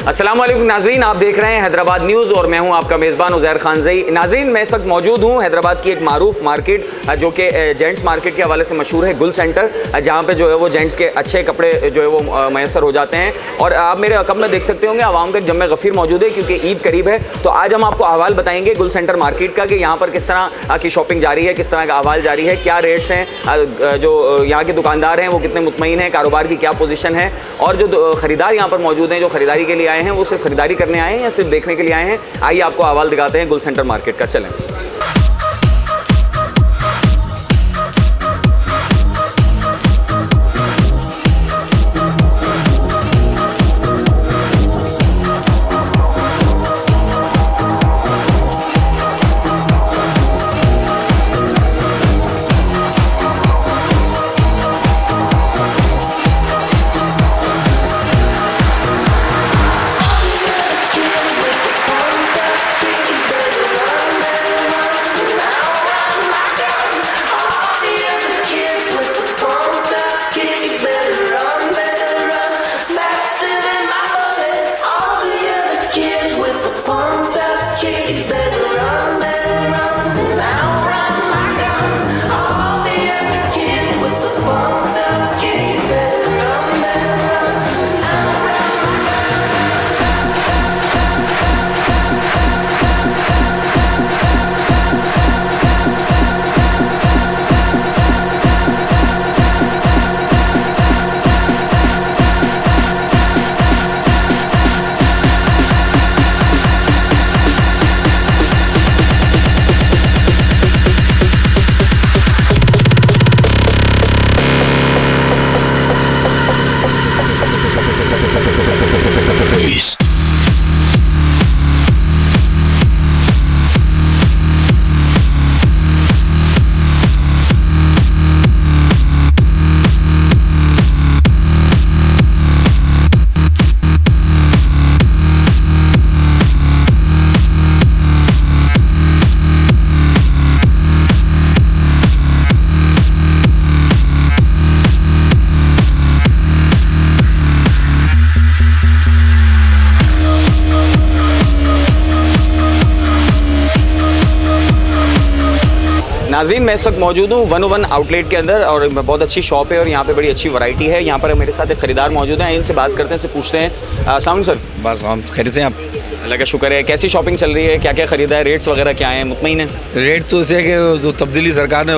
अस्सलाम वालेकुम नाजरीन, आप देख रहे हैं हैदराबाद न्यूज़ और मैं हूं आपका मेज़बान उज़ैर खानज़ई। नाजरीन, मैं इस वक्त मौजूद हूं हैदराबाद की एक मारूफ मार्केट जो कि जेंट्स मार्केट के हवाले से मशहूर है, गुल सेंटर, जहां पे जो है वो जेंट्स के अच्छे कपड़े जो है वो मैसर हो जाते हैं। और आप मेरे अकब में देख सकते होंगे आवाम का जम गफ़ीर मौजूद है क्योंकि ईद करीब है। तो आज हम आपको अहवाल बताएंगे गुल सेंटर मार्केट का कि यहाँ पर किस तरह की शॉपिंग जारी है, किस तरह का अहवाल जारी है, क्या रेट्स हैं, जो यहाँ के दुकानदार हैं वो कितने मुतमईन हैं, कारोबार की क्या पोजीशन है, और जो ख़रीदार यहाँ पर मौजूद हैं जो ख़रीदारी के लिए आए हैं वो सिर्फ खरीदारी करने आए हैं या सिर्फ देखने के लिए आए हैं। आइए आपको अहवाल दिखाते हैं गुल सेंटर मार्केट का। चलें। नाज़रीन, मैं इस वक्त मौजूद हूँ 101 आउटलेट के अंदर और बहुत अच्छी शॉप है और यहाँ पे बड़ी अच्छी वैरायटी है। यहाँ पर मेरे साथ एक ख़रीदार मौजूद हैं, इनसे बात करते हैं, इनसे पूछते हैं। अस्सलाम सर। बस हम खैर से। आप अल्लाह का शुक्र है। कैसी शॉपिंग चल रही है, क्या क्या ख़रीदा है, रेट्स वगैरह क्या हैं, मुतमईन है? रेट तो इसे कि जो तब्दीली सरकार ने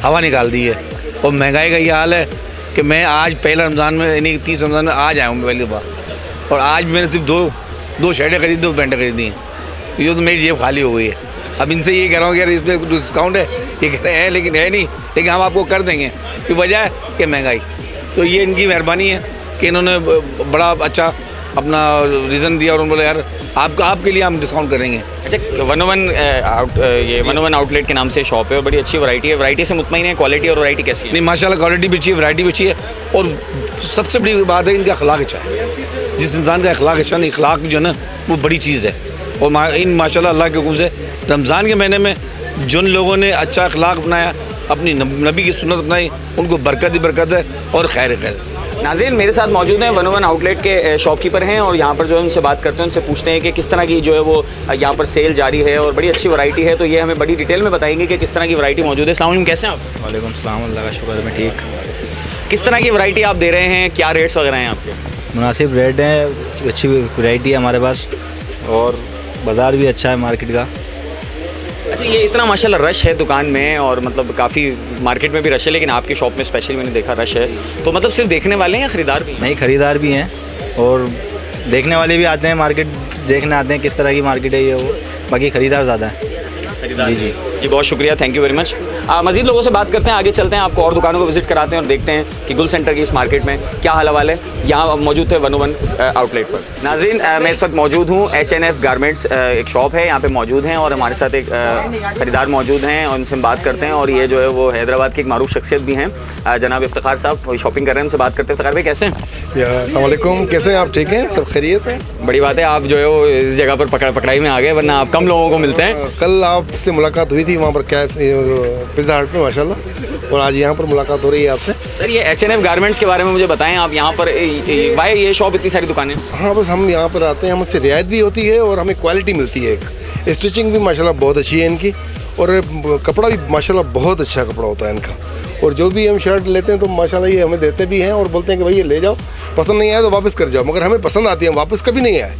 हवा निकाल दी है और महंगाई का ये हाल है कि मैं आज पहला रमज़ान में यानी 30 रमज़ान में आज आया हूँ पहली बार, और आज मैंने सिर्फ दो शर्टें खरीदी, 2 पैंटें खरीदी हैं। ये तो मेरी जेब खाली हो गई है। अब इनसे ये कह रहा हूँ कि यार इसमें डिस्काउंट है, ये कह रहे हैं लेकिन है नहीं, लेकिन हम आपको कर देंगे कि वजह है कि महंगाई। तो ये इनकी मेहरबानी है कि इन्होंने बड़ा अच्छा अपना रीज़न दिया और उन्होंने बोला यार आपके लिए हम डिस्काउंट करेंगे। अच्छा, 101 आउटलेट के नाम से शॉप है और बड़ी अच्छी वैरायटी है। वैरायटी से मुतमईन है? क्वालिटी और वैरायटी कैसी है? नहीं, माशाल्लाह क्वालिटी भी अच्छी है, वैरायटी भी अच्छी है, और सबसे बड़ी बात है इनका अखलाक अच्छा है। जिस इंसान का अखलाक अच्छा नहीं, अखलाक जो है ना वो बड़ी चीज़ है। और माशाल्लाह अल्लाह के हुक्म से रमज़ान के महीने में जिन लोगों ने अच्छा अखलाक अपनाया, अपनी नबी की सुन्नत अपनाई, उनको बरकत ही बरकत है और खैर खैर। नाज़रीन, मेरे साथ मौजूद हैं 101 आउटलेट के शॉपकीपर हैं और यहाँ पर जो है उनसे बात करते हैं, उनसे पूछते हैं कि किस तरह की जो है वो यहाँ पर सेल जारी है और बड़ी अच्छी वैरायटी है। तो ये हमें बड़ी डिटेल में बताएंगे कि किस तरह की वैरायटी मौजूद है। अस्सलाम वालेकुम, कैसे हैं आप? वालेकुम सलाम, अल्लाह का शुक्र है, मैं ठीक। किस तरह की वैरायटी आप दे रहे हैं, क्या रेट्स वगैरह हैं आपके? मुनासिब रेट है, अच्छी वैरायटी है हमारे पास और बाज़ार भी अच्छा है मार्केट का। अच्छा, ये इतना माशाल्लाह रश है दुकान में और मतलब काफ़ी मार्केट में भी रश है, लेकिन आपकी शॉप में स्पेशली मैंने देखा रश है, तो मतलब सिर्फ देखने वाले हैं या ख़रीदार भी? नहीं, ख़रीदार भी हैं और देखने वाले भी आते हैं, मार्केट देखने आते हैं किस तरह की मार्केट है ये वो, बाकी ख़रीदार ज़्यादा है। जी जी जी, बहुत शुक्रिया, थैंक यू वेरी मच। मज़ीद लोगों से बात करते हैं, आगे चलते हैं, आपको और दुकानों को विजिट कराते हैं और देखते हैं कि गुल सेंटर की इस मार्केट में क्या हाल हवाल है। यहाँ मौजूद थे 101 आउटलेट पर। नाज़रीन, मैं इस वक्त मौजूद हूँ H&F गारमेंट्स, एक शॉप है यहाँ पे मौजूद हैं और हमारे साथ एक ख़रीदार मौजूद हैं और उनसे हम बात करते हैं। और ये जो है वो हैदराबाद की एक मारूफ शख्सियत भी हैं, जनाब इफ्तिखार साहब, वही शॉपिंग कर रहे हैं, उनसे बात करते हैं। इफ्तिखार भाई कैसे हैं? अस्सलाम वालेकुम, कैसे हैं आप? ठीक हैं, सब खैरियत है? बड़ी बात है, आप जो है वो इस जगह पर पकड़ाई में आ गए, वरना आप कम लोगों को मिलते हैं। कल आपसे मुलाकात हुई थी थी वहाँ पर क्या पिज़्ज़ा हट पे माशाल्लाह, और आज यहाँ पर मुलाकात हो रही है आपसे। सर ये H&F गारमेंट्स के बारे में मुझे बताएं आप, यहाँ पर भाई ये शॉप इतनी सारी दुकानें। हाँ, बस हम यहाँ पर आते हैं, हमसे रियायत भी होती है और हमें क्वालिटी मिलती है। एक स्टिचिंग भी माशाल्लाह बहुत अच्छी है इनकी, और कपड़ा भी माशाल्लाह बहुत अच्छा कपड़ा होता है इनका। और जो भी हम शर्ट लेते हैं तो माशाल्लाह ये हमें देते भी हैं और बोलते हैं कि भाई ये ले जाओ, पसंद नहीं आया तो वापस कर जाओ, मगर हमें पसंद आती है, हम वापस कभी नहीं आए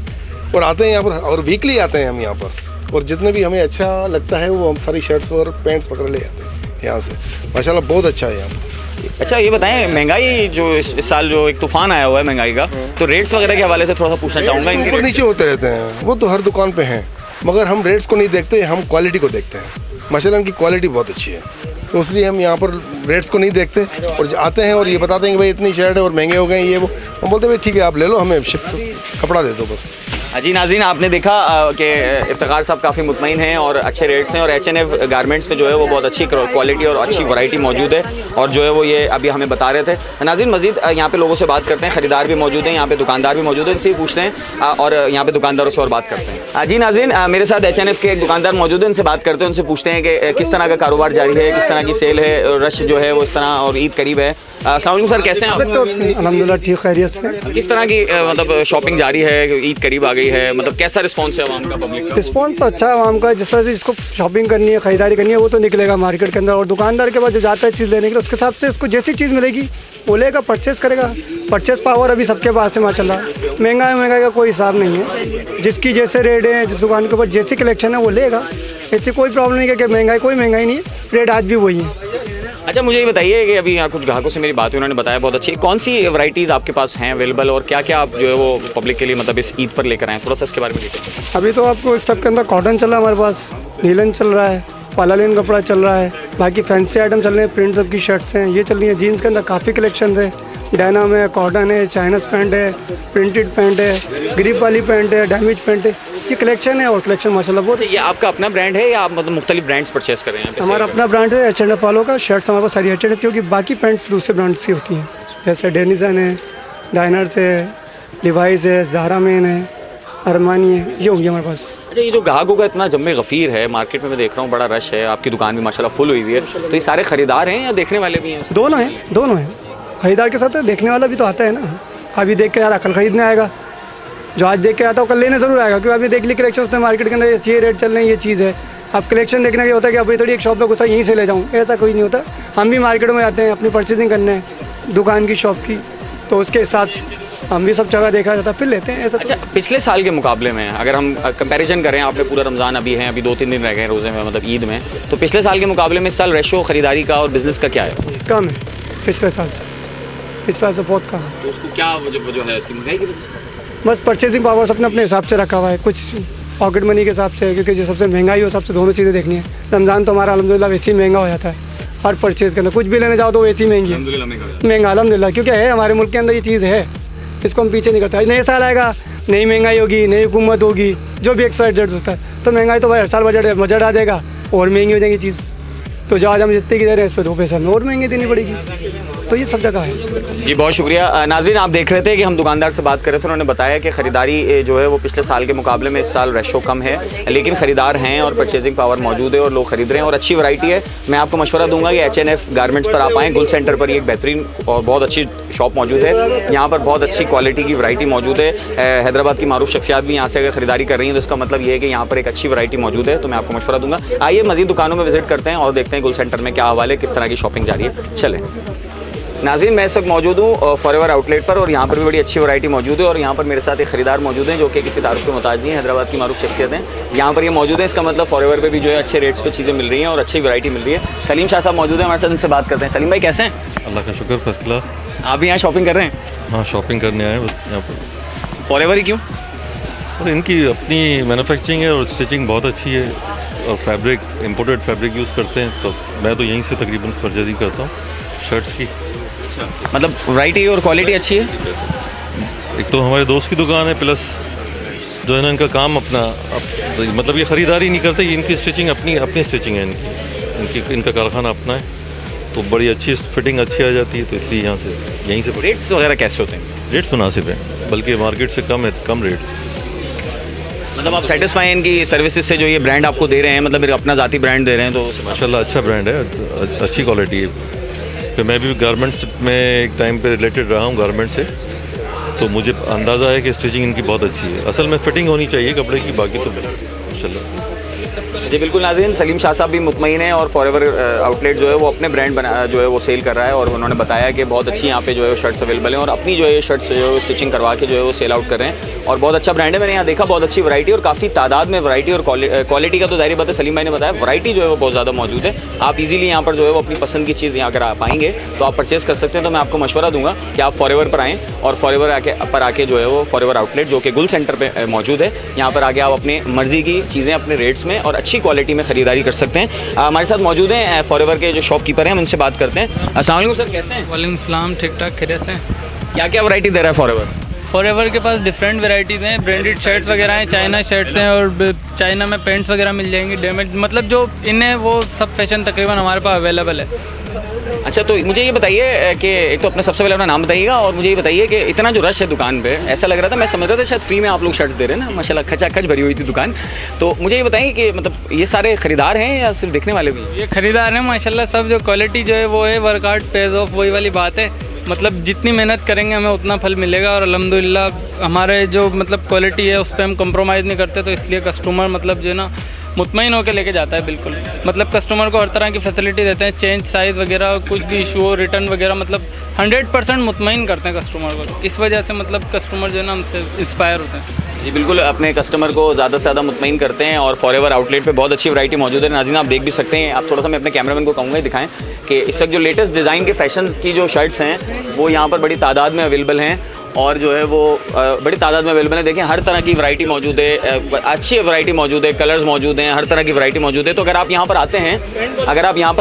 और आते हैं यहाँ पर, और वीकली आते हैं हम यहाँ पर, और जितने भी हमें अच्छा लगता है वो हम सारी शर्ट्स और पैंट्स पकड़ ले जाते हैं यहाँ से। माशाल्लाह बहुत अच्छा है यहाँ पर। अच्छा ये बताएं, महंगाई जो इस साल जो एक तूफान आया हुआ है महंगाई का, तो रेट्स वगैरह के हवाले से थोड़ा सा पूछना चाहूँगा। इनके ऊपर नीचे होते रहते हैं, वो तो हर दुकान पे हैं, मगर हम रेट्स को नहीं देखते, हम क्वालिटी को देखते हैं। माशाल्लाह इनकी क्वालिटी बहुत अच्छी है, तो इसलिए हम यहाँ पर रेट्स को नहीं देखते, और आते हैं और ये बताते हैं कि भाई इतनी शर्ट है और महंगे हो गए ये वो, हम बोलते हैं भाई ठीक है आप ले लो, हमें कपड़ा दे दो बस। जी नाज़रीन, आपने देखा कि इफ्तिखार साहब काफ़ी मुतमईन हैं और अच्छे रेट्स हैं, और H&F गारमेंट्स में जो है वो बहुत अच्छी क्वालिटी और अच्छी वैरायटी मौजूद है, और जो है वो ये अभी हमें बता रहे थे। नाज़रीन मज़ीद यहाँ पे लोगों से बात करते हैं, ख़रीदार भी मौजूद हैं, यहाँ पे दुकानदार भी मौजूद हैं, इनसे ही पूछते हैं और यहाँ पे दुकानदारों से और बात करते हैं। जी नाज़रीन, मेरे साथ H&F के एक दुकानदार मौजूद हैं, इनसे बात करते हैं, उनसे पूछते हैं कि किस तरह का कारोबार जारी है, किस तरह की सेल है, रश जो है वो इस तरह, और ईद करीब है। अस्सलाम वालेकुम सर, कैसे हैं आप? तो अल्हम्दुलिल्लाह ठीक खैरियत से। किस तरह की मतलब शॉपिंग जारी है, ईद करीब आ गई है, मतलब कैसा रिस्पॉन्स है आवाम का, पब्लिक का? रिस्पॉन्स तो अच्छा है आवाम का, जिस तरह से जिसको शॉपिंग करनी है, ख़रीदारी करनी है, वो तो निकलेगा मार्केट के अंदर, और दुकानदार के पास जो जाता है चीज़ लेने के लिए, उसके हिसाब से उसको जैसी चीज़ मिलेगी वो लेगा, परचेज़ करेगा। परचेज़ पावर अभी सबके पास है माशाल्लाह, महंगाई का कोई हिसाब नहीं है, जिसकी जैसे रेट है, जिस दुकान के ऊपर जैसी कलेक्शन है वो लेगा, ऐसी कोई प्रॉब्लम नहीं है कि महंगाई, कोई महंगाई नहीं है, रेट आज भी वही है। अच्छा मुझे ये बताइए कि अभी यहाँ कुछ ग्राहकों से मेरी बात हुई, उन्होंने बताया बहुत अच्छी, कौन सी वैरायटीज़ आपके पास हैं अवेलेबल, और क्या क्या आप जो है वो पब्लिक के लिए मतलब इस ईद पर लेकर आए, थोड़ा सा इसके बारे में बताइए। अभी तो आपको इस सब के अंदर कॉटन चल रहा है हमारे पास, नीलन चल रहा है, पालालिन कपड़ा चल रहा है, बाकी फैंसी आइटम चल रहे हैं, प्रिंट सब की शर्ट्स हैं ये चल रही हैं, जीन्स के अंदर काफ़ी कलेक्शन है, डायनाम है, कॉटन है, चाइनस पैंट है, प्रिंटेड पैंट है, ग्रिप वाली पैंट है, डैमेज पैंट है, ये कलेक्शन है, और कलेक्शन माशाल्लाह बहुत। ये आपका अपना ब्रांड है या आप मतलब मुख्तलिफ ब्रांड्स परचेस कर रहे हैं? हमारा अपना ब्रांड है H&F वालों का, शर्ट्स हमारे पास सारी H&F, क्योंकि बाकी पैंट्स दूसरे ब्रांड से होती हैं, जैसे डेनिसन है, डाइनर्स है, लिवाइस है, ज़ारा मैन है, अरमानी है, ये होगी हमारे पास। अच्छा ये जो ग्राहकों का इतना जम्मे गफ़ीर है मार्केट में, मैं देख रहा हूँ बड़ा रश है, आपकी दुकान भी माशाल्लाह फुल हुई हुई है, तो ये सारे ख़रीदार हैं या देखने वाले भी हैं? दोनों हैं। ख़रीदार के साथ देखने वाला भी तो आता है ना, अभी देख के यार कल ख़रीदने आएगा, जो आज देख के आता है कल लेने ज़रूर आएगा, क्योंकि अभी देख ली कलेक्शन उसने मार्केट के अंदर ये रेट चल रहे हैं, ये चीज़ है। अब कलेक्शन देखने का होता है कि अभी थोड़ी एक शॉप पे घुसा यहीं से ले जाऊँ, ऐसा कोई नहीं होता। हम भी मार्केट में आते हैं अपनी परचेजिंग करने दुकान की, शॉप की, तो उसके हिसाब से हम भी सब जगह देखा जाता है, फिर लेते हैं ऐसा। अच्छा पिछले साल के मुकाबले में अगर हम कंपैरिजन करें, आपने पूरा रमज़ान अभी है, अभी 2-3 दिन रह गए रोज़े में, मतलब ईद में, तो पिछले साल के मुकाबले में इस साल रेशो ख़रीदारी का और बिज़नेस का क्या है? कम है पिछले साल से, बहुत कम है। तो उसको क्या वजह है इसकी, महंगाई की वजह से? बस परचेजिंग पावर्स अपने हिसाब से रखा हुआ है, कुछ पॉकेट मनी के हिसाब से, क्योंकि जो सबसे महंगाई हो सबसे दोनों चीज़ें देखनी है। रमज़ान तो हमारा अल्हम्दुलिल्लाह वैसे ही महंगा हो जाता है, हर परचेज़ के अंदर कुछ भी लेने जाओ तो वैसी महंगी है, महंगा अल्हम्दुलिल्लाह, क्योंकि है हमारे मुल्क के अंदर ये चीज़ है, इसको हम पीछे नहीं करते। नए साल आएगा, नई महंगाई होगी, नई हुकूमत होगी, जो भी एक्साइटेड होता है, तो महंगाई तो भाई हर साल बजट आ जाएगा और महंगी हो जाएगी चीज़, तो जो आज हम जितने की दे रहे हैं इस पर 2 पैसा में और महंगी देनी पड़ेगी, तो ये सब जगह है। जी बहुत शुक्रिया। नाज़रीन आप देख रहे थे कि हम दुकानदार से बात कर रहे थे, उन्होंने बताया कि ख़रीदारी जो है वो पिछले साल के मुकाबले में इस साल रेशो कम है, लेकिन ख़रीदार हैं और परचेजिंग पावर मौजूद है और लोग ख़रीद रहे हैं और अच्छी वैरायटी है। मैं आपको मशवरा दूंगा कि H&F गारमेंट्स पर आप आएँ, गुल सेंटर पर, ये एक बेहतरीन और बहुत अच्छी शॉप मौजूद है, यहाँ पर बहुत अच्छी क्वालिटी की वैरायटी मौजूद है। हैदराबाद की मारूफ शख्सियात भी यहाँ से अगर ख़रीदारी कर रही हैं तो इसका मतलब ये है कि यहाँ पर एक अच्छी वैरायटी मौजूद है, तो मैं आपको मशवरा दूंगा आइए मज़ीद दुकानों में विजिट करते हैं और देखते हैं गुल सेंटर में क्या हवाले, किस तरह की शॉपिंग जारी है। चलें नाज़रीन, मैं इस वक्त मौजूद हूँ फॉरएवर आउटलेट पर और यहाँ पर भी बड़ी अच्छी वैरायटी मौजूद है और यहाँ पर मेरे साथ एक ख़रीदार मौजूद हैं जो कि किसी तारुफ के मोहताज नहीं है, हैदराबाद की मारूफ शख्सियत हैं, यहाँ पर ये मौजूद है। इसका मतलब फॉरएवर पे भी जो है अच्छे रेट्स पे चीज़ें मिल रही हैं और अच्छी वैरायटी मिल रही है। सलीम शाह साहब मौजूद हैं हमारे साथ, इनसे बात करते हैं। सलीम भाई कैसे हैं? अल्लाह का शुक्र, फर्स्ट क्लास। आप भी यहाँ शॉपिंग कर रहे हैं? हाँ शॉपिंग करने आए यहाँ पर। फॉरएवर ही क्यों? और इनकी अपनी मैन्युफैक्चरिंग है और स्टिचिंग बहुत अच्छी है और फैब्रिक इम्पोर्टेड फैब्रिक यूज़ करते हैं, तो मैं तो यहीं से तकरीबन परचेजिंग करता हूँ शर्ट्स की। मतलब वैरायटी और क्वालिटी अच्छी है? एक तो हमारे दोस्त की दुकान है, प्लस जो है ना इनका काम अपना मतलब ये ख़रीदारी नहीं करते, इनकी स्टिचिंग अपनी स्टिचिंग है, इनका कारखाना अपना है, तो बड़ी अच्छी फिटिंग अच्छी आ जाती है, तो इसलिए यहाँ से यहीं से। रेट्स वगैरह कैसे होते हैं? रेट्स मुनासिब हैं, बल्कि मार्केट से कम रेट्स। मतलब आप सेटिस्फाई हैं इनकी सर्विसेज से जो ये ब्रांड आपको दे रहे हैं, मतलब अपना ज़ाती ब्रांड दे रहे हैं, तो माशाल्लाह अच्छा ब्रांड है, अच्छी क्वालिटी है। फिर मैं भी गारमेंट्स में एक टाइम पे रिलेटेड रहा हूँ गारमेंट से, तो मुझे अंदाज़ा है कि स्टिचिंग इनकी बहुत अच्छी है। असल में फिटिंग होनी चाहिए कपड़े की, बाकी तो माशाल्लाह। जी बिल्कुल नाज़रीन, सलीम शाह साहब भी मुतमईन हैं और फॉरएवर आउटलेट जो है वो अपने ब्रांड बना जो है वो सेल कर रहा है, और उन्होंने बताया कि बहुत अच्छी यहाँ पे जो है शर्ट्स अवेलेबल हैं और अपनी जो है शर्ट्स जो है वो स्टिचिंग करवा के जो है वो सेल आउट कर रहे हैं, और बहुत अच्छा ब्रांड है। मैंने यहाँ देखा बहुत अच्छी वैरायटी और काफ़ी तादाद में वैरायटी और क्वालिटी का तो ज़ाहिर बात है, सलीम भाई ने बताया वैरायटी जो है वो बहुत ज़्यादा मौजूद है। आप इजीली यहाँ पर जो है वो अपनी पसंद की चीज़ यहाँ अगर आप आएंगे तो आप परचेज़ कर सकते हैं। तो मैं आपको मशवरा दूंगा कि आप फॉरएवर पर आएँ और फॉरएवर पर आके जो है वो फॉरएवर आउटलेट जो कि गुल सेंटर पर मौजूद है, यहाँ पर आके आप अपनी मर्ज़ी की चीज़ें अपने रेट्स में और अच्छी क्वालिटी में खरीदारी कर सकते हैं। हमारे साथ मौजूद हैं फॉरएवर के जो शॉपकीपर हैं, हम उनसे बात करते हैं। अस्सलाम वालेकुम सर, कैसे हैं? वालेकुम सलाम, ठीक ठाक खैरियत से। क्या क्या वैरायटी दे रहा है फॉरएवर? फॉरएवर के पास डिफरेंट वैराइटीज़ हैं, ब्रांडेड शर्ट्स वगैरह हैं, चाइना शर्ट्स हैं और चाइना में पैंट्स वगैरह मिल जाएंगी डैमेज, मतलब जो इन्हें वो सब फैशन तकरीबन हमारे पास अवेलेबल है। अच्छा, तो मुझे ये बताइए कि एक तो अपना सबसे पहले अपना नाम बताइएगा, और मुझे ये बताइए कि इतना जो रश है दुकान पे, ऐसा लग रहा था, मैं समझ रहा था शायद फ्री में आप लोग शर्ट्स दे रहे हैं ना, माशाल्लाह खचाखच भरी हुई थी दुकान। तो मुझे ये बताइए कि मतलब ये सारे खरीदार हैं या सिर्फ देखने वाले भी? ये खरीदार हैं माशाल्लाह सब, जो क्वालिटी जो है वो है, वर्क हार्ड पेज ऑफ, वही वाली बात है। मतलब जितनी मेहनत करेंगे हमें उतना फल मिलेगा, और अल्हम्दुलिल्लाह हमारे जो मतलब क्वालिटी है उस पर हम कंप्रोमाइज़ नहीं करते, तो इसलिए कस्टमर मतलब जो है ना मुतमईन होकर लेके जाता है बिल्कुल। मतलब कस्टमर को हर तरह की फैसिलिटी देते हैं, चेंज साइज़ वगैरह, कुछ भी इशू हो, रिटर्न वगैरह, मतलब 100% मुतमईन करते हैं कस्टमर को। इस वजह से मतलब कस्टमर जो है ना हमसे इंस्पायर होते हैं। जी बिल्कुल, अपने कस्टमर को ज़्यादा से ज़्यादा मुतमईन करते हैं, और फॉरएवर आउटलेट पे बहुत अच्छी वैरायटी मौजूद है। नाज़रीन आप देख भी सकते हैं, आप थोड़ा सा मैं अपने कैमरामैन को कहूँगा दिखाएं कि इस वक्त जो लेटेस्ट डिज़ाइन के फैशन की जो शर्ट्स हैं वो यहाँ पर बड़ी तादाद में अवेलेबल हैं, और जो है वो बड़ी तादाद में अवेलेबल है। देखें हर तरह की वैरायटी मौजूद है, अच्छी वैरायटी मौजूद है, कलर्स मौजूद हैं, हर तरह की वैरायटी मौजूद है। तो अगर आप यहाँ पर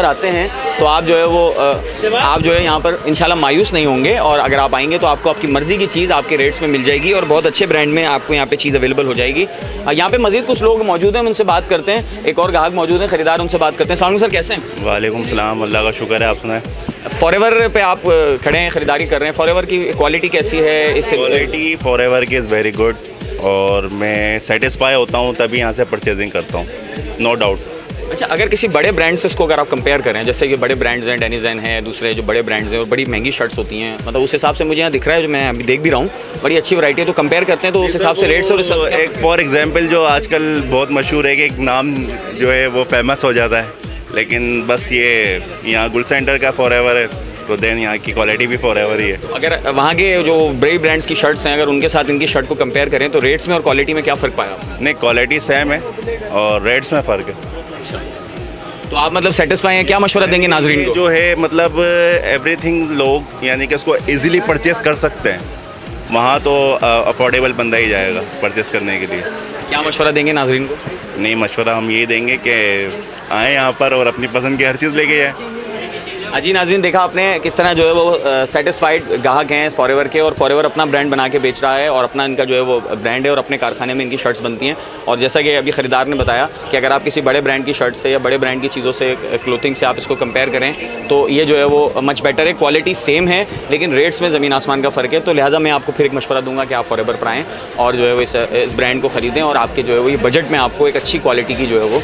आते हैं तो आप जो है यहाँ पर इंशाल्लाह मायूस नहीं होंगे, और अगर आप आएंगे तो आपको आपकी मर्ज़ी की चीज़ आपके रेट्स में मिल जाएगी, और बहुत अच्छे ब्रांड में आपको यहाँ पे चीज़ अवेलेबल हो जाएगी। यहाँ पे मज़ीद कुछ लोग मौजूद हैं, उनसे बात करते हैं। एक और ग्राहक मौजूद हैं, खरीदार, उनसे बात करते हैं। सलाम सर, कैसे हैं? वालेकुम सलाम, अल्लाह का शुक्र है। आप सुनाएं? फॉरएवर पे आप खड़े हैं, ख़रीदारी कर रहे हैं, फॉरएवर की क्वालिटी कैसी है? इससे क्वालिटी फॉरएवर की इज़ वेरी गुड, और मैं सेटिस्फाई होता हूँ तभी यहाँ से परचेजिंग करता हूँ, नो डाउट। अच्छा, अगर किसी बड़े ब्रांड से इसको अगर आप कंपेयर करें, जैसे कि बड़े ब्रांड्स हैं, डेनिज़न है, दूसरे जो बड़े ब्रांड्स हैं और बड़ी महंगी शर्ट्स होती हैं, मतलब उस हिसाब से मुझे यहाँ दिख रहा है, जो मैं अभी देख भी रहा हूँ, बड़ी अच्छी वैरायटी है, तो कंपेयर करते हैं तो उस हिसाब से रेट्स और एक फॉर एग्जांपल जो आजकल बहुत मशहूर है कि एक नाम जो है वो फेमस हो जाता है, लेकिन बस ये यहाँ गुल सेंटर का फॉरएवर है, तो देन यहाँ की क्वालिटी भी फॉरएवर ही है। अगर वहाँ के जो बड़े ब्रांड्स की शर्ट्स हैं, अगर उनके साथ इनकी शर्ट को कंपेयर करें तो रेट्स में और क्वालिटी में क्या फ़र्क पाया? नहीं, क्वालिटी सेम है और रेट्स में फ़र्क है। तो आप मतलब सेटिस्फाई हैं? क्या मशवरा देंगे नाजरीन को? जो है मतलब एवरीथिंग लोग यानी कि उसको इजीली परचेस कर सकते हैं, वहाँ तो अफोर्डेबल बंदा ही जाएगा परचेस करने के लिए। क्या मशवरा देंगे नाजरीन को? नहीं, मशवरा हम ये देंगे कि आएँ यहाँ पर और अपनी पसंद की हर चीज़ लेके जाएँ। जी नाज़रीन, देखा आपने किस तरह जो है वो सेटिस्फाइड ग्राहक हैं फॉरएवर के, और फॉरएवर अपना ब्रांड बना के बेच रहा है, और अपना इनका जो है वो ब्रांड है, और अपने कारखाने में इनकी शर्ट्स बनती हैं। और जैसा कि अभी ख़रीदार ने बताया कि अगर आप किसी बड़े ब्रांड की शर्ट से या बड़े ब्रांड की चीज़ों से, क्लोथिंग से आप इसको कंपेयर करें तो ये जो है वो मच बेटर है, क्वालिटी सेम है, लेकिन रेट्स में ज़मीन आसमान का फ़र्क है। तो लिहाजा मैं आपको फिर एक मशवरा दूंगा कि आप फॉरएवर पर आएँ और जो है वो इस ब्रांड को ख़रीदें, और आपके जो है वो ये बजट में आपको एक अच्छी क्वालिटी की जो है वो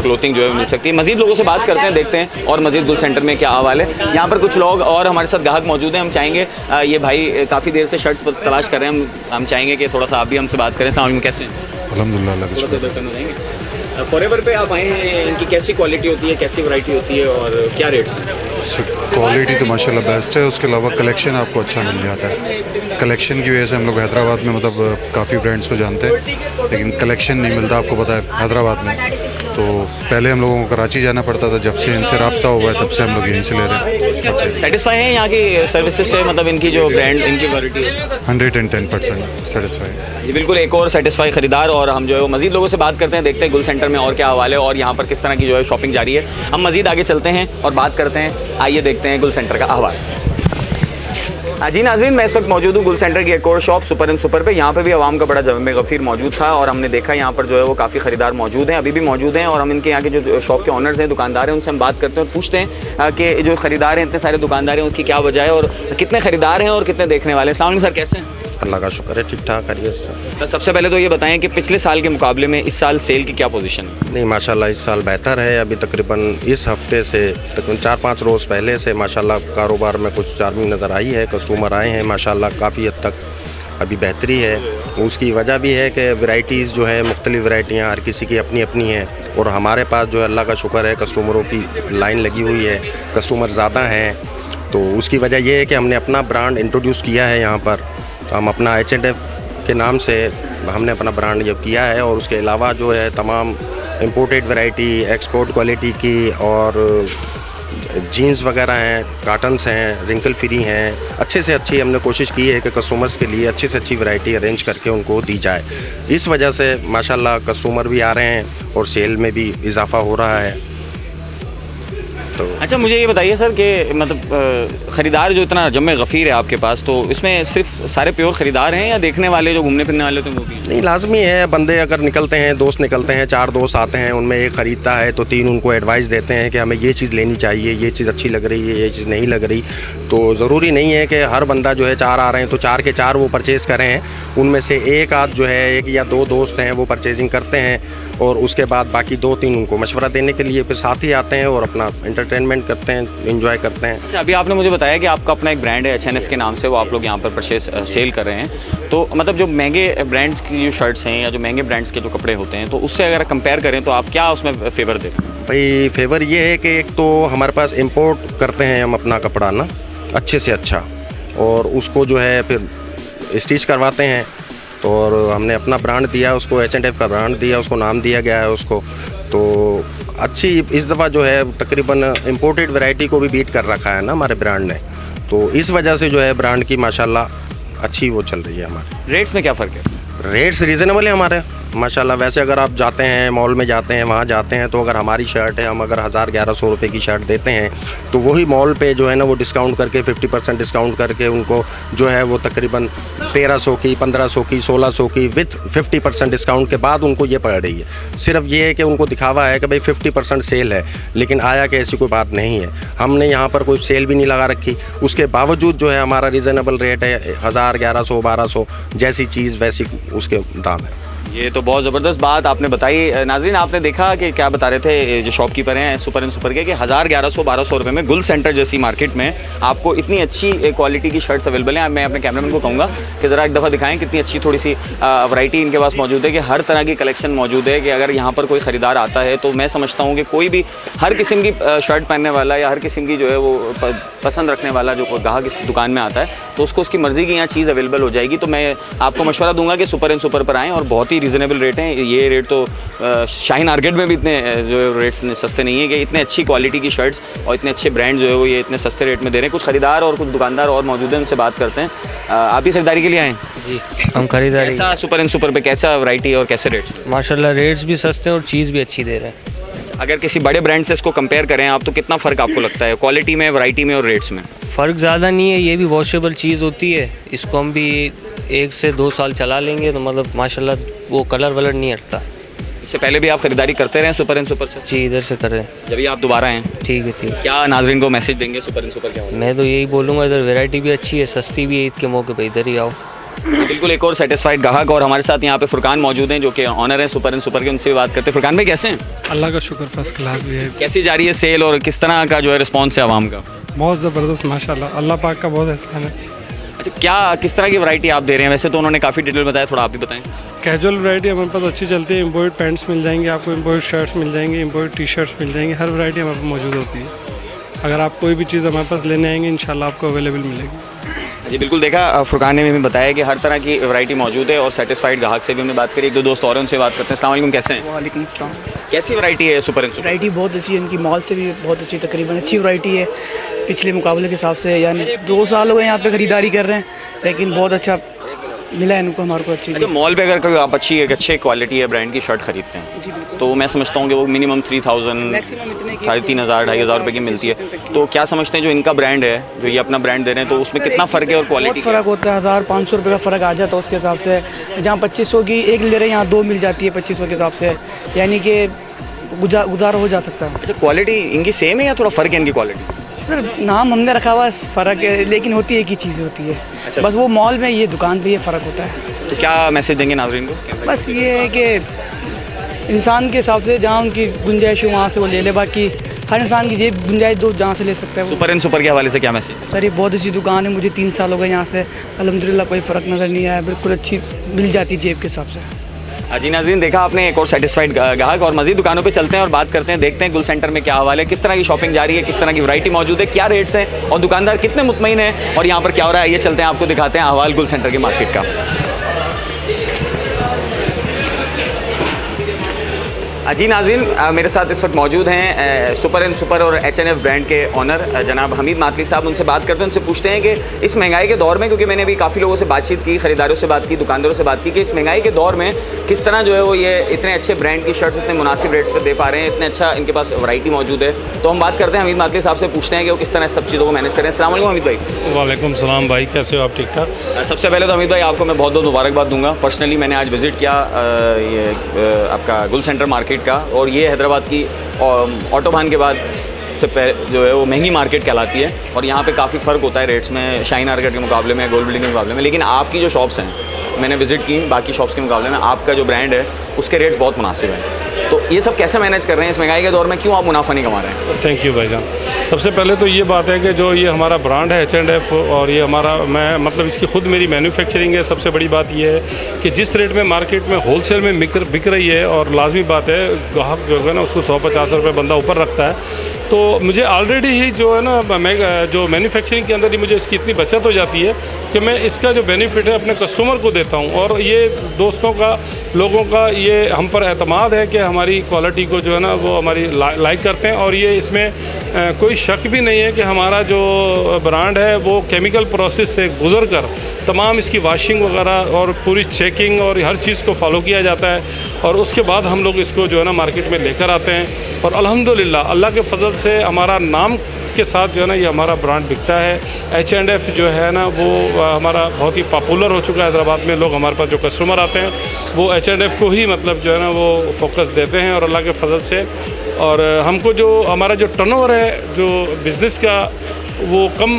क्लोथिंग जो है मिल सकती है। मज़ीद लोगों से बात करते हैं, देखते हैं और मज़ीद गुल सेंटर में क्या हवाल है। यहाँ पर कुछ लोग और हमारे साथ ग्राहक मौजूद हैं, हम चाहेंगे ये भाई काफ़ी देर से शर्ट्स तलाश कर रहे हैं, हम चाहेंगे कि थोड़ा सा आप भी हमसे बात करें। सामने कैसे हैं? अल्हम्दुलिल्लाह, अल्लाह का शुक्र। फॉरएवर पे आप आए हैं, इनकी कैसी क्वालिटी होती है, कैसी वैरायटी होती है और क्या रेट्स हैं? क्वालिटी तो माशाल्लाह बेस्ट है, उसके अलावा कलेक्शन आपको अच्छा मिल जाता है। कलेक्शन की वजह से हम लोग हैदराबाद में मतलब काफ़ी ब्रांड्स को जानते हैं, लेकिन कलेक्शन नहीं मिलता, आपको पता है हैदराबाद में। तो पहले हम लोगों को कराची जाना पड़ता था, जब से इनसे रब्ता हुआ है तब से हम लोग यहीं से ले रहे हैं। सेटिस्फाई हैं यहाँ की सर्विसेज से, मतलब इनकी जो ब्रांड, इनकी वैरायटी है? 110% सेटिस्फाई। जी बिल्कुल, एक और सेटिस्फाई खरीदार, और हम जो है मज़ीद लोगों से बात करते हैं, देखते हैं गुल सेंटर में और क्या हवाल है और यहाँ पर किस तरह की जो है शॉपिंग जारी है। हम मज़ीद आगे चलते हैं और बात करते हैं, आइए देखते हैं गुल सेंटर का अहवाल। जी नाज़रीन, मैं इस वक्त मौजूद हूँ गुल सेंटर की एक और शॉप सुपर एंड सुपर पे। यहाँ पे भी आवाम का बड़ा जम गफ़ीर मौजूद था, और हमने देखा यहाँ पर जो है वो काफ़ी ख़रीदार मौजूद हैं, अभी भी मौजूद हैं, और हम इनके यहाँ के जो शॉप के ऑनर्स हैं, दुकानदार हैं, उनसे हम बात करते हैं और पूछते हैं कि जो ख़रीदार हैं, इतने सारे दुकानदार हैं, उसकी क्या वजह है और कितने ख़रीदार हैं और कितने देखने वाले हैं। अस्सलाम वालेकुम सर, कैसे हैं? अल्लाह का शुक्र है, ठीक ठाक खैरियत से। तो सबसे पहले तो ये बताएं कि पिछले साल के मुकाबले में इस साल सेल की क्या पोजीशन है? नहीं माशाल्लाह इस साल बेहतर है। अभी तकरीबन इस हफ्ते से तकरीबन 4-5 रोज़ पहले से माशाल्लाह कारोबार में कुछ चार्मिंग नज़र आई है, कस्टमर आए हैं माशाल्लाह, काफ़ी हद तक अभी बेहतरी है। उसकी वजह भी है कि वैराइटीज़ जो है मुख्तलिफ़ वैराइटियाँ हर किसी की अपनी अपनी हैं, और हमारे पास जो है अल्लाह का शुक्र है कस्टमरों की लाइन लगी हुई है, कस्टमर ज़्यादा हैं। तो उसकी वजह यह है कि हमने अपना ब्रांड इंट्रोड्यूस किया है यहाँ पर। हम अपना H&F के नाम से हमने अपना ब्रांड ये किया है, और उसके अलावा जो है तमाम इंपोर्टेड वैरायटी, एक्सपोर्ट क्वालिटी की, और जीन्स वगैरह हैं, काटन्स हैं, रिंकल फ्री हैं, अच्छे से अच्छी हमने कोशिश की है कि कस्टमर्स के लिए अच्छी से अच्छी वैरायटी अरेंज करके उनको दी जाए। इस वजह से माशाल्लाह कस्टमर भी आ रहे हैं और सेल में भी इजाफा हो रहा है। तो अच्छा मुझे ये बताइए सर कि मतलब ख़रीदार जो इतना जम्मे गफ़ीर है आपके पास, तो इसमें सिर्फ सारे प्योर ख़रीदार हैं या देखने वाले जो घूमने फिरने वाले होते हैं वो भी? नहीं, लाजमी है। बंदे अगर निकलते हैं, दोस्त निकलते हैं, 4 दोस्त आते हैं, उनमें एक ख़रीदता है तो 3 उनको एडवाइस देते हैं कि हमें ये चीज़ लेनी चाहिए, ये चीज़ अच्छी लग रही है, ये चीज़ नहीं लग रही। तो ज़रूरी नहीं है कि हर बंदा जो है 4 आ रहे हैं तो 4 के 4 वो परचेज़ करें हैं। उनमें से एक आध जो है 1 या 2 दोस्त हैं वो परचेजिंग करते हैं, और उसके बाद बाकी 2-3 उनको मशवरा देने के लिए फिर साथ ही आते हैं और अपना एंटरटेनमेंट करते हैं, एंजॉय करते हैं। अच्छा, अभी आपने मुझे बताया कि आपका अपना एक ब्रांड है H&F के नाम से, वो आप लोग यहाँ पर परचेस सेल कर रहे हैं। तो मतलब जो महंगे ब्रांड्स की जो शर्ट्स हैं या जो महंगे ब्रांड्स के जो कपड़े होते हैं, तो उससे अगर कंपेयर करें तो आप क्या उसमें फेवर दें? भाई फेवर ये है कि एक तो हमारे पास इंपोर्ट करते हैं हम अपना कपड़ा ना अच्छे से अच्छा, और उसको जो है फिर स्टिच करवाते हैं। तो और हमने अपना ब्रांड दिया उसको, H&F का ब्रांड दिया उसको, नाम दिया गया है उसको। तो अच्छी इस दफ़ा जो है तकरीबन इंपोर्टेड वैरायटी को भी बीट कर रखा है ना हमारे ब्रांड ने। तो इस वजह से जो है ब्रांड की माशाल्लाह अच्छी वो चल रही है हमारे। रेट्स में क्या फ़र्क है? रेट्स रीज़नेबल है हमारे माशाल्लाह। वैसे अगर आप जाते हैं मॉल में जाते हैं, वहाँ जाते हैं, तो अगर हमारी शर्ट है, हम अगर 1000-1100 रुपये की शर्ट देते हैं, तो वही मॉल पे जो है ना वो डिस्काउंट करके 50% डिस्काउंट करके उनको जो है वो तकरीबन 1300 की, 1500 की, 1600 की विथ 50% डिस्काउंट के बाद उनको ये पड़ रही है। सिर्फ ये है कि उनको दिखावा है कि भाई 50% सेल है, लेकिन आया कि ऐसी कोई बात नहीं है। हमने यहाँ पर कोई सेल भी नहीं लगा रखी, उसके बावजूद जो है हमारा रीज़नेबल रेट है 1000, 1100, 1200, जैसी चीज़ वैसी उसके दाम है। ये तो बहुत ज़बरदस्त बात आपने बताई। नाज़रीन, आपने देखा कि क्या बता रहे थे जो शॉपकीपर हैं सुपर एंड सुपर के, कि 1000, 1100, 1200 रुपये में गुल सेंटर जैसी मार्केट में आपको इतनी अच्छी क्वालिटी की शर्ट्स अवेलेबल हैं। मैं अपने कैमरामैन को कहूँगा कि ज़रा एक दफ़ा दिखाएं कितनी अच्छी थोड़ी सी वैरायटी इनके पास मौजूद है, कि हर तरह की कलेक्शन मौजूद है। कि अगर यहाँ पर कोई ख़रीदार आता है तो मैं समझता हूँ कि कोई भी हर किस्म की शर्ट पहनने वाला या हर किस्म की जो है वो पसंद रखने वाला जो ग्राहक इस दुकान में आता है तो उसको उसकी मर्ज़ी की यहाँ चीज़ अवेलेबल हो जाएगी। तो मैं आपको मशवरा दूंगा कि सुपर एंड सुपर पर आएँ, और बहुत ही रीज़नेबल रेट हैं। ये रेट तो शाहीन मार्केट में भी इतने जो रेट्स सस्ते नहीं है, कि इतने अच्छी क्वालिटी की शर्ट्स और इतने अच्छे ब्रांड जो है वो ये इतने सस्ते रेट में दे रहे हैं। कुछ ख़रीदार और कुछ दुकानदार और मौजूद हैं, उनसे बात करते हैं। आप भी खरीदारी के लिए आए? जी, हम खरीदारी। कैसा सुपर एंड सुपर पे कैसा वैरायटी और कैसे रेट्स? माशाल्लाह रेट्स भी सस्ते हैं और चीज़ भी अच्छी दे रहे हैं। अगर किसी बड़े ब्रांड से इसको कंपेयर करें आप, तो कितना फ़र्क आपको लगता है क्वालिटी में, वैरायटी में और रेट्स में? फ़र्क ज़्यादा नहीं है, ये भी वॉशेबल चीज़ होती है, इसको हम भी 1 से 2 साल चला लेंगे तो मतलब माशाल्लाह वो कलर वलर नहीं हटता। इससे पहले भी आप खरीदारी करते रहे सुपर एंड सुपर से? जी, इधर से कर रहे हैं। जब भी आप दोबारा आएँ? ठीक है, ठीक। क्या नाज़रीन को मैसेज देंगे सुपर एंड सुपर क्या होगा? मैं तो यही बोलूँगा, इधर वैरायटी भी अच्छी है, सस्ती भी है, ईद के मौके पर इधर ही आओ। बिल्कुल, एक और सेटिस्फाइड ग्राहक और हमारे साथ यहाँ पे फुरकान मौजूद हैं जो कि ऑनर हैं सुपर एंड सुपर के, उनसे भी बात करते हैं। फुरकान भाई कैसे हैं? अल्लाह का शुक्र, फर्स्ट क्लास भी है। कैसी जा रही है सेल और किस तरह का जो है रिस्पॉन्स है आवाम का? बहुत ज़बरदस्त माशाल्लाह, अल्लाह पाक का बहुत एहसान है। अच्छा, क्या किस तरह की वैरायटी आप दे रहे हैं? वैसे तो उन्होंने काफ़ी डिटेल बताया, थोड़ा आप भी बताएं। कैजुअल वैरायटी हमारे पास अच्छी चलती है, इम्पोर्टेड पैंट्स मिल जाएंगे आपको, इम्पोर्टेड शर्ट्स मिल जाएंगे, इम्पोर्टेड टी शर्ट्स मिल जाएंगी, हर वैरायटी हमारे पास मौजूद होती है। अगर आप कोई भी चीज़ हमारे पास लेने आएंगे इंशाल्लाह आपको अवेलेबल मिलेगी। जी बिल्कुल, देखा फुरकान ने भी बताया कि हर तरह की वैरायटी मौजूद है, और सेटिस्फाइड ग्राहक से भी हमने बात करी। 1-2 दोस्त और हैं, उनसे बात करते हैं। अस्सलाम वालेकुम, कैसे हैं? वालेकुम अस्सलाम। कैसी वैरायटी है सुपर एंड सुपर? वैरायटी बहुत अच्छी है इनकी, मॉल से भी बहुत अच्छी, तकरीबन अच्छी वैरायटी है पिछले मुकाबले के हिसाब से। यानी 2 साल हो गए यहाँ पे खरीदारी कर रहे हैं, लेकिन बहुत अच्छा मिला है इनको हमारे को अच्छी। अच्छा, मॉल पे अगर कोई आप अच्छे क्वालिटी है ब्रांड की शर्ट खरीदते हैं तो मैं समझता हूँ कि वो मिनिमम 3000, 3500, 2500 रुपये की मिलती है। तो क्या समझते हैं जो इनका ब्रांड है, जो ये अपना ब्रांड दे रहे हैं, तो उसमें कितना फ़र्क है और क्वालिटी? फ़र्क होता है, 1500 रुपये का फ़र्क आ जाता है उसके हिसाब से। जहाँ 2500 की एक ले रहे हैं, यहाँ 2 मिल जाती है 2500 के हिसाब से, यानी कि गुजारा हो जा सकता है। अच्छा, क्वालिटी इनकी सेम है या थोड़ा फ़र्क है इनकी क्वालिटी? सर नाम हमने रखा हुआ फ़र्क है, लेकिन होती एक ही चीज़ होती है। अच्छा। बस वो मॉल में, ये दुकान पे ये फ़र्क होता है। तो क्या मैसेज देंगे नाजरीन को? बस ये है कि इंसान के हिसाब से जहाँ उनकी गुंजाइश हो वहाँ से वो ले ले, बाकी हर इंसान की जेब गुंजाइश दो जहाँ से ले सकता है वो। सुपर एंड सुपर के हवाले से क्या मैसेज? सर ये बहुत अच्छी दुकान है, मुझे 3 साल हो गए यहाँ से, अल्हम्दुलिल्लाह कोई फ़र्क नज़र नहीं आया, बिल्कुल अच्छी मिल जाती जेब के हिसाब से। जी नाज़रीन, देखा आपने एक और सेटिस्फाइड ग्राहक। और मज़ीद दुकानों पे चलते हैं और बात करते हैं, देखते हैं गुल सेंटर में क्या हवाले है, किस तरह की शॉपिंग जारी है, किस तरह की वैरायटी मौजूद है, क्या रेट्स हैं और दुकानदार कितने मुतमईन हैं और यहाँ पर क्या हो रहा है। ये चलते हैं, आपको दिखाते हैं अहवाल गुल सेंटर के मार्केट का। जी नाज़रीन, मेरे साथ इस वक्त मौजूद हैं सुपर एंड सुपर और H&F ब्रांड के ऑनर जनाब हमीद मातली साहब। उनसे बात करते हैं, उनसे पूछते हैं कि इस महंगाई के दौर में, क्योंकि मैंने अभी काफ़ी लोगों से बातचीत की, ख़रीदारों से बात की, दुकानदारों से बात की, कि इस महंगाई के दौर में किस तरह जो है वो ये इतने अच्छे ब्रांड की शर्ट्स इतने मुनासिब रेट्स पर दे पा रहे हैं, इतने अच्छा इनके पास वैरायटी मौजूद है। तो हम बात करते हैं हमीद मातली साहब से, पूछते हैं कि वो किस तरह सब चीज़ों को मैनेज करें। अस्सलाम वालेकुम हमीद भाई। वालेकुम सलाम भाई, कैसे हो आप? ठीक ठाक। सबसे पहले तो हमीद भाई आपको मैं बहुत बहुत मुबारकबाद दूंगा। पर्सनली मैंने आज विज़िट किया ये आपका गुल सेंटर मार्केट का, और ये हैदराबाद की ऑटोबान के बाद से जो है वो महंगी मार्केट कहलाती है, और यहाँ पे काफ़ी फ़र्क होता है रेट्स में शाइन मार्केट के मुकाबले में, गोल्ड बिल्डिंग के मुकाबले में। लेकिन आपकी जो शॉप्स हैं, मैंने विज़िट की, बाकी शॉप्स के मुकाबले में आपका जो ब्रांड है उसके रेट्स बहुत मुनासिब हैं। तो ये सब कैसे मैनेज कर रहे हैं इस महंगाई के दौर में? क्यों आप मुनाफा नहीं कमा रहे हैं? थैंक यू भाईजान। सबसे पहले तो ये बात है कि जो ये हमारा ब्रांड है H&F, और ये हमारा मैं मतलब इसकी ख़ुद मेरी मैन्युफैक्चरिंग है। सबसे बड़ी बात ये है कि जिस रेट में मार्केट में होलसेल में बिक रही है, और लाजमी बात है ग्राहक जो है ना उसको 150 रुपये बंदा ऊपर रखता है, तो मुझे ऑलरेडी ही जो है ना मैं जो मैन्युफैक्चरिंग के अंदर ही मुझे इसकी इतनी बचत हो जाती है कि मैं इसका जो बेनिफिट है अपने कस्टमर को देता हूँ। और ये दोस्तों का, लोगों का ये हम पर एतमाद है कि हमारी क्वालिटी को जो है ना वो हमारी लाइक करते हैं। और ये इसमें कोई शक भी नहीं है कि हमारा जो ब्रांड है वो केमिकल प्रोसेस से गुजर कर तमाम इसकी वाशिंग वगैरह और पूरी चेकिंग और हर चीज़ को फॉलो किया जाता है, और उसके बाद हम लोग इसको जो है ना मार्केट में लेकर आते हैं। और अल्हम्दुलिल्लाह अल्लाह के फजल से हमारा नाम के साथ जो है ना ये हमारा ब्रांड बिकता है। H&F जो है ना वो हमारा बहुत ही पॉपुलर हो चुका है हैदराबाद में। लोग हमारे पास जो कस्टमर आते हैं वो H&F को ही मतलब जो है ना वो फोकस देते हैं, और अल्लाह के फजल से। और हमको जो हमारा जो टर्नओवर है जो बिज़नेस का वो कम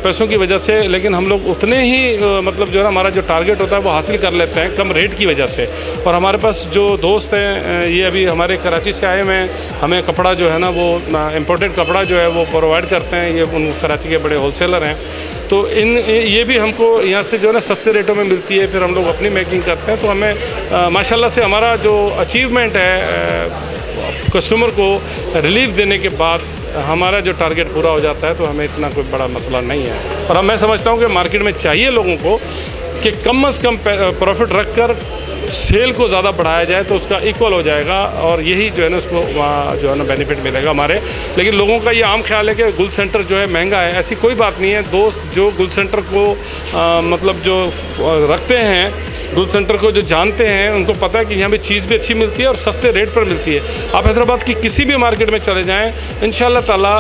पैसों की वजह से, लेकिन हम लोग उतने ही मतलब जो है ना हमारा जो टारगेट होता है वो हासिल कर लेते हैं कम रेट की वजह से। और हमारे पास जो दोस्त हैं ये अभी हमारे कराची से आए हुए हैं, हमें कपड़ा जो है ना वो इम्पोर्टेड कपड़ा जो है वो प्रोवाइड करते हैं। ये उन कराची के बड़े होलसेलर हैं, तो ये भी हमको यहाँ से जो है ना सस्ते रेटों में मिलती है। फिर हम लोग अपनी मेकिंग करते हैं, तो हमें माशाल्लाह से हमारा जो अचीवमेंट है कस्टमर को रिलीफ देने के बाद हमारा जो टारगेट पूरा हो जाता है, तो हमें इतना कोई बड़ा मसला नहीं है। और मैं समझता हूँ कि मार्केट में चाहिए लोगों को कि कम से कम प्रॉफिट रखकर सेल को ज़्यादा बढ़ाया जाए, तो उसका इक्वल हो जाएगा, और यही जो है ना उसको जो है ना बेनिफिट मिलेगा हमारे। लेकिन लोगों का ये आम ख्याल है कि गुल सेंटर जो है महंगा है, ऐसी कोई बात नहीं है। दोस्त जो गुल सेंटर को मतलब जो रखते हैं, गुल सेंटर को जो जानते हैं, उनको पता है कि यहाँ पे चीज़ भी अच्छी मिलती है और सस्ते रेट पर मिलती है। आप हैदराबाद की किसी भी मार्केट में चले जाएं, इंशाल्लाह ताला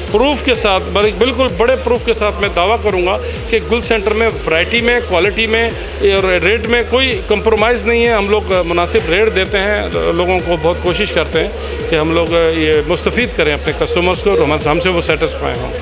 प्रूफ के साथ, बिल्कुल बड़े प्रूफ के साथ मैं दावा करूँगा कि गुल सेंटर में वैरायटी में, क्वालिटी में और रेट में कोई कंप्रोमाइज़ नहीं है। हम लोग मुनासिब रेट देते हैं, लोगों को बहुत कोशिश करते हैं कि हम लोग ये मुस्तफ़ीद करें अपने कस्टमर्स को, और हमसे वो सेटिस्फाई हों।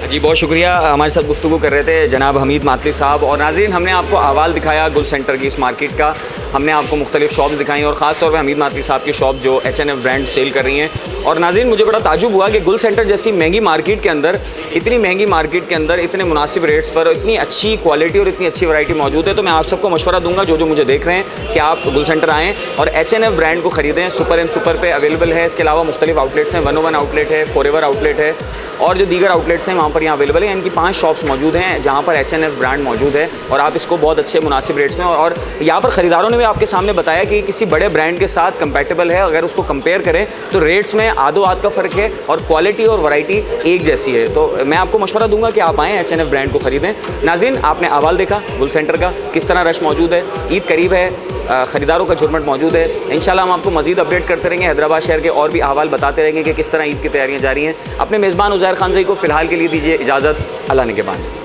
जी बहुत शुक्रिया। हमारे साथ गुफ्तगू कर रहे थे जनाब हमीद मातली साहब। और नाज़रीन, हमने आपको अहवाल दिखाया गुल सेंटर की इस मार्केट का, हमने आपको मुख्तलिफ शॉप्स दिखाई, और ख़ास तौर पे हमीद मातली साहब की शॉप जो H&F ब्रांड सेल कर रही हैं। और नाज़रीन, मुझे बड़ा ताजुब हुआ कि गुल सेंटर जैसी महंगी मार्केट के अंदर, इतनी महंगी मार्केट के अंदर इतने मुनासिब रेट्स पर इतनी अच्छी क्वालिटी और इतनी अच्छी वैरायटी मौजूद है। तो मैं आप सबको मशवरा दूंगा, जो मुझे देख रहे हैं, कि आप गुल सेंटर आएँ और H&F ब्रांड को ख़रीदें। सुपर एंड सुपर पे अवेलेबल है। इसके अलावा मुख्तलिफ आउटलेट्स हैं, 101 आउटलेट है, फॉरएवर आउटलेट है, और जो दीगर आउटलेट्स हैं वहाँ पर यहाँ अवेलेबल है। इनकी 5 शॉप्स मौजूद हैं जहाँ पर H&F ब्रांड मौजूद है, और आप इसको बहुत अच्छे मुनासिब रेट्स में, और यहाँ पर ख़रीदारों ने भी आपके सामने बताया कि किसी बड़े ब्रांड के साथ कंपैटिबल है। अगर उसको कंपेयर करें तो रेट्स में आधो आध का फ़र्क है, और क्वालिटी और वैरायटी एक जैसी है। तो मैं आपको मशवरा दूंगा कि आप आएँ, H&F ब्रांड को ख़रीदें। नाज़रीन, आपने अहवाल देखा गुल सेंटर का, किस तरह रश मौजूद है। ईद करीब है, ख़रीदारों का झुरमट मौजूद है। इंशाल्लाह हम आपको मज़ीद अपडेट करते रहेंगे, हैदराबाद शहर के और भी अहवाल बताते रहेंगे कि किस तरह ईद की तैयारियाँ जारी हैं। अपने मेज़बान उज़ैर खान ज़ई को फ़िलहाल के लिए दीजिए इजाज़त। अल्लाह ने के बाद।